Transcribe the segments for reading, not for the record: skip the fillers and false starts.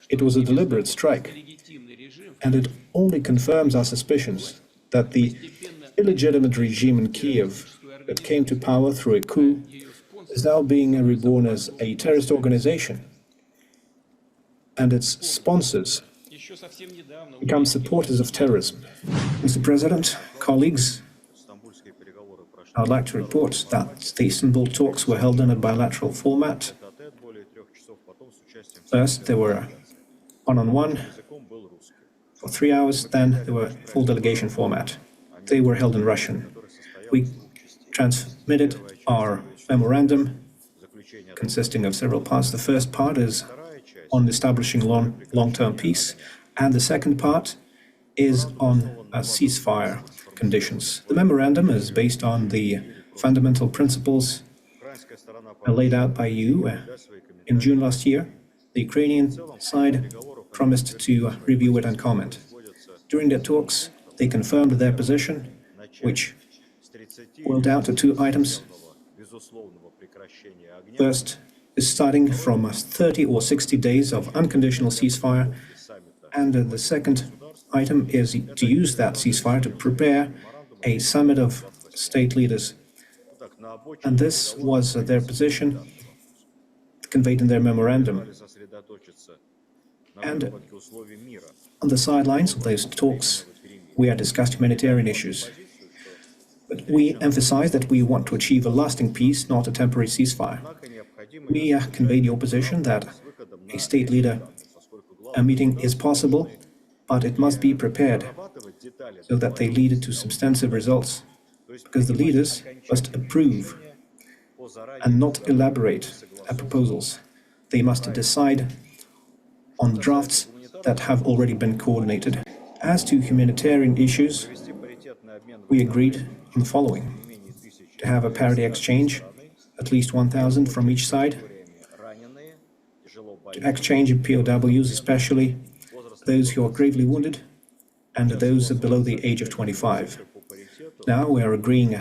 It was a deliberate strike, and it only confirms our suspicions that the illegitimate regime in Kyiv that came to power through a coup is now being reborn as a terrorist organization, and its sponsors become supporters of terrorism. Mr. President, colleagues, I would like to report that the Istanbul talks were held in a bilateral format. First, they were one-on-one for 3 hours, then they were full delegation format. They were held in Russian. We transmitted our memorandum consisting of several parts. The first part is on establishing long-term peace, and the second part is on ceasefire conditions. The memorandum is based on the fundamental principles laid out by you in June last year. The Ukrainian side promised to review it and comment. During their talks, they confirmed their position, which boiled down to 2 items. First is starting from 30 or 60 days of unconditional ceasefire, and the second item is to use that ceasefire to prepare a summit of state leaders. And this was their position conveyed in their memorandum. And on the sidelines of those talks, we discussed humanitarian issues. But we emphasize that we want to achieve a lasting peace, not a temporary ceasefire. We conveyed your position that a state leader meeting is possible, but it must be prepared so that they lead to substantive results, because the leaders must approve and not elaborate proposals. They must decide on drafts that have already been coordinated. As to humanitarian issues, we agreed on the following: to have a parity exchange, at least 1,000 from each side, to exchange POWs, especially those who are gravely wounded and those below the age of 25. Now we are agreeing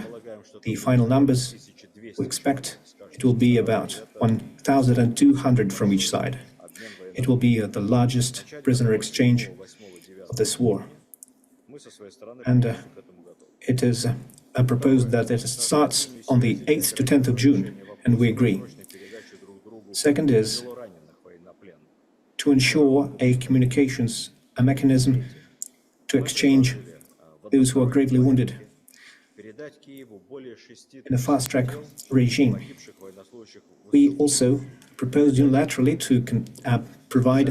the final numbers. We expect it will be about 1,200 from each side. It will be the largest prisoner exchange of this war. And it is proposed that it starts on the 8th to 10th of June, and we agree. Second is to ensure a communications mechanism to exchange those who are gravely wounded in a fast-track regime. We also proposed unilaterally to provide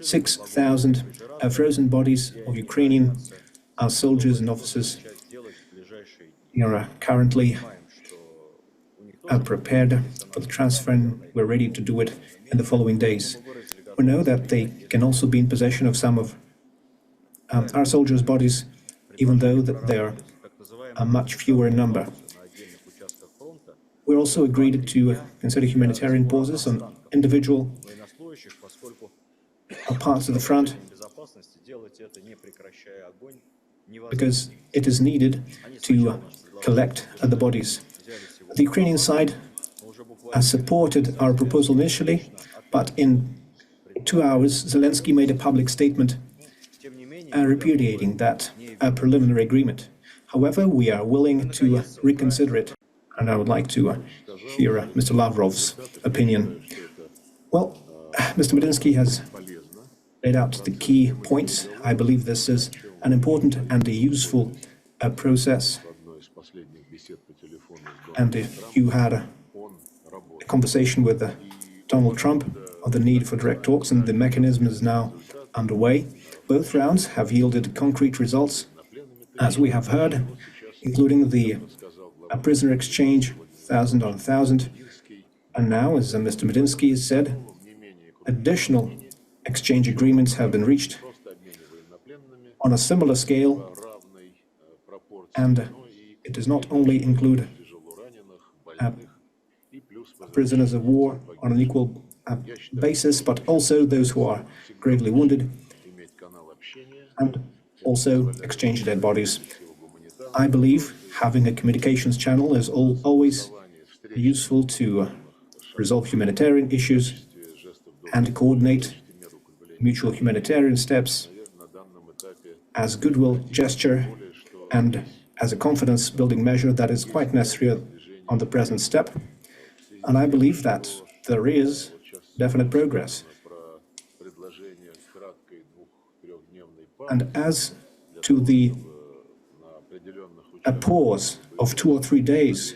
6,000 frozen bodies of Ukrainian soldiers and officers. We are currently prepared for the transfer, and we're ready to do it in the following days. We know that they can also be in possession of some of our soldiers' bodies, even though they are much fewer in number. We also agreed to consider humanitarian pauses on individual parts of the front, because it is needed to collect the bodies. The Ukrainian side supported our proposal initially, but in 2 hours, Zelensky made a public statement repudiating that preliminary agreement. However, we are willing to reconsider it, and I would like to hear Mr. Lavrov's opinion. Well, Mr. Medinsky has laid out the key points. I believe this is an important and a useful process. And if you had a conversation with Donald Trump on the need for direct talks, and the mechanism is now underway. Both rounds have yielded concrete results, as we have heard, including the prisoner exchange, 1,000 on 1,000. And now, as Mr. Medinsky has said, additional exchange agreements have been reached on a similar scale, and it does not only include prisoners of war on an equal basis, but also those who are gravely wounded, and also exchange dead bodies. I believe having a communications channel is always useful to resolve humanitarian issues and coordinate mutual humanitarian steps, as goodwill gesture, and as a confidence-building measure that is quite necessary on the present step. And I believe that there is definite progress. And as to a pause of 2 or 3 days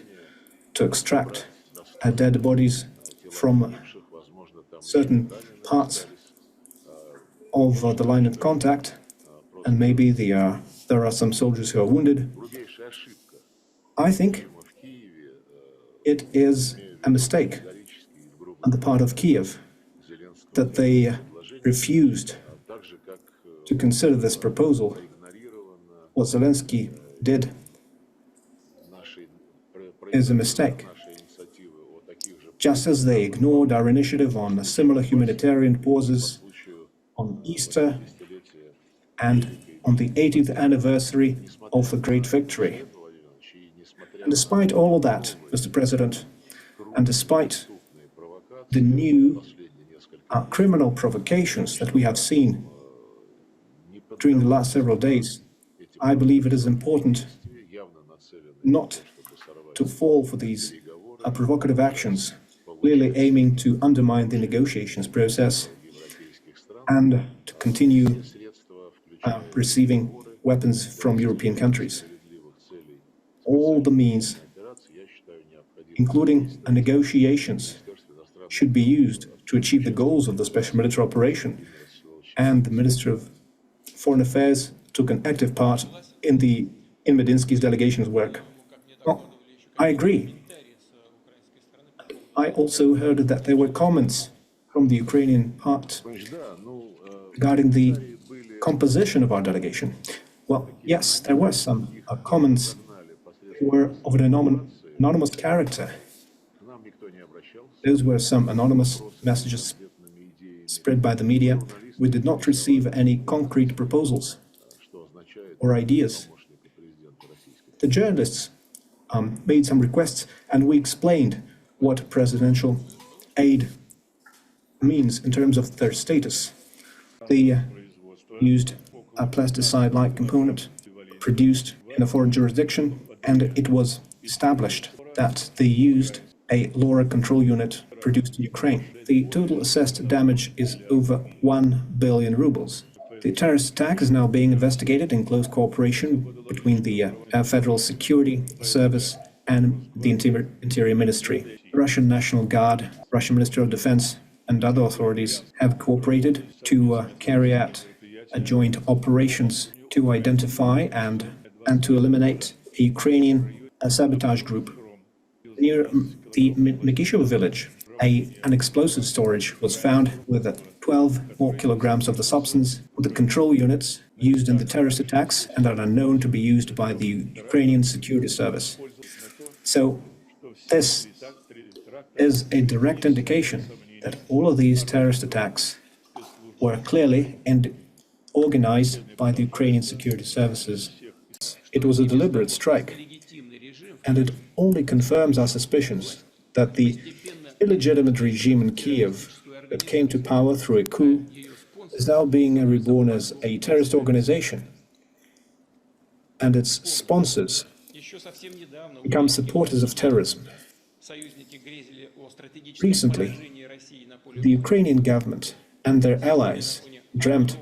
to extract dead bodies from certain parts of the line of contact, and maybe there are some soldiers who are wounded, I think it is a mistake on the part of Kyiv that they refused to consider this proposal. What Zelensky did is a mistake. Just as they ignored our initiative on similar humanitarian pauses on Easter and on the 80th anniversary of the Great Victory. And despite all of that, Mr. President, and despite the new criminal provocations that we have seen during the last several days, I believe it is important not to fall for these provocative actions, clearly aiming to undermine the negotiations process and to continue receiving weapons from European countries. All the means, including negotiations, should be used to achieve the goals of the special military operation, and the Minister of Foreign Affairs took an active part in Medinsky's delegation's work. Well, I agree. I also heard that there were comments from the Ukrainian part regarding the composition of our delegation. Well, yes, there were some comments that were of an anonymous character. Those were some anonymous messages spread by the media. We did not receive any concrete proposals or ideas. The journalists made some requests, and we explained what presidential aid means in terms of their status. They used a plasticide-like component produced in a foreign jurisdiction, and it was established that they used a LoRa control unit produced in Ukraine. The total assessed damage is over 1 billion rubles. The terrorist attack is now being investigated in close cooperation between the Federal Security Service and the Interior Ministry. The Russian National Guard, Russian Ministry of Defense, and other authorities have cooperated to carry out joint operations to identify and to eliminate a Ukrainian sabotage group. Near the Mikishevo village, an explosive storage was found with 12 more kilograms of the substance, with the control units used in the terrorist attacks and are known to be used by the Ukrainian Security Service. So this is a direct indication that all of these terrorist attacks were clearly organized by the Ukrainian security services. It was a deliberate strike, and it only confirms our suspicions that the illegitimate regime in Kyiv that came to power through a coup is now being reborn as a terrorist organization, and its sponsors become supporters of terrorism. Recently, the Ukrainian government and their allies dreamt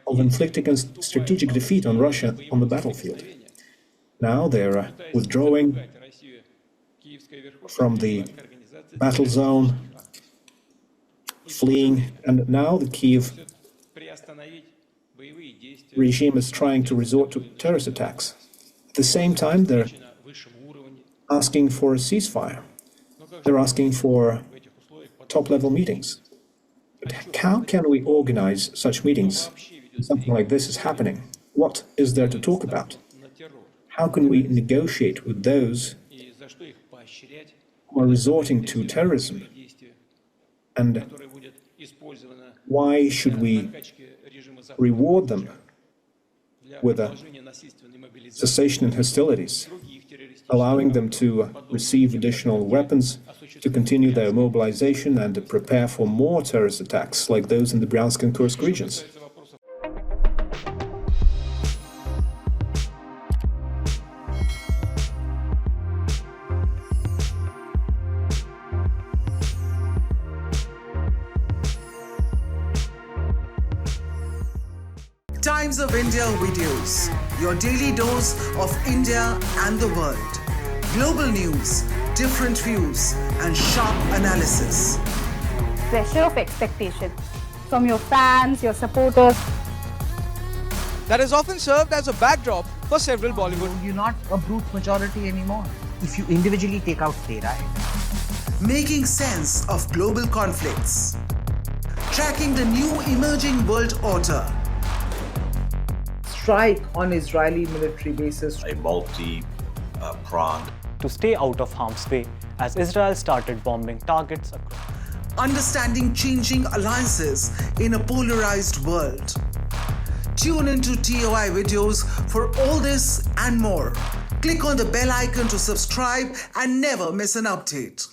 of inflicting a strategic defeat on Russia on the battlefield. Now they're withdrawing from the battle zone, fleeing, and now the Kyiv regime is trying to resort to terrorist attacks. At the same time, they're asking for a ceasefire. They're asking for top-level meetings. But how can we organize such meetings when something like this is happening? What is there to talk about? How can we negotiate with those who are resorting to terrorism? And why should we reward them with a cessation in hostilities? allowing them to receive additional weapons, to continue their mobilization and to prepare for more terrorist attacks like those in the Bryansk and Kursk regions. Times of India videos, your daily dose of India and the world. Global news, different views, and sharp analysis. Pressure of expectation from your fans, your supporters. That is often served as a backdrop for several Bollywood. You're not a brute majority anymore. If you individually take out Tera. Making sense of global conflicts. Tracking the new emerging world order. Strike on Israeli military bases. A multi-pronged. To stay out of harm's way as Israel started bombing targets across. Understanding changing alliances in a polarized world. Tune into TOI videos for all this and more. Click on the bell icon to subscribe and never miss an update.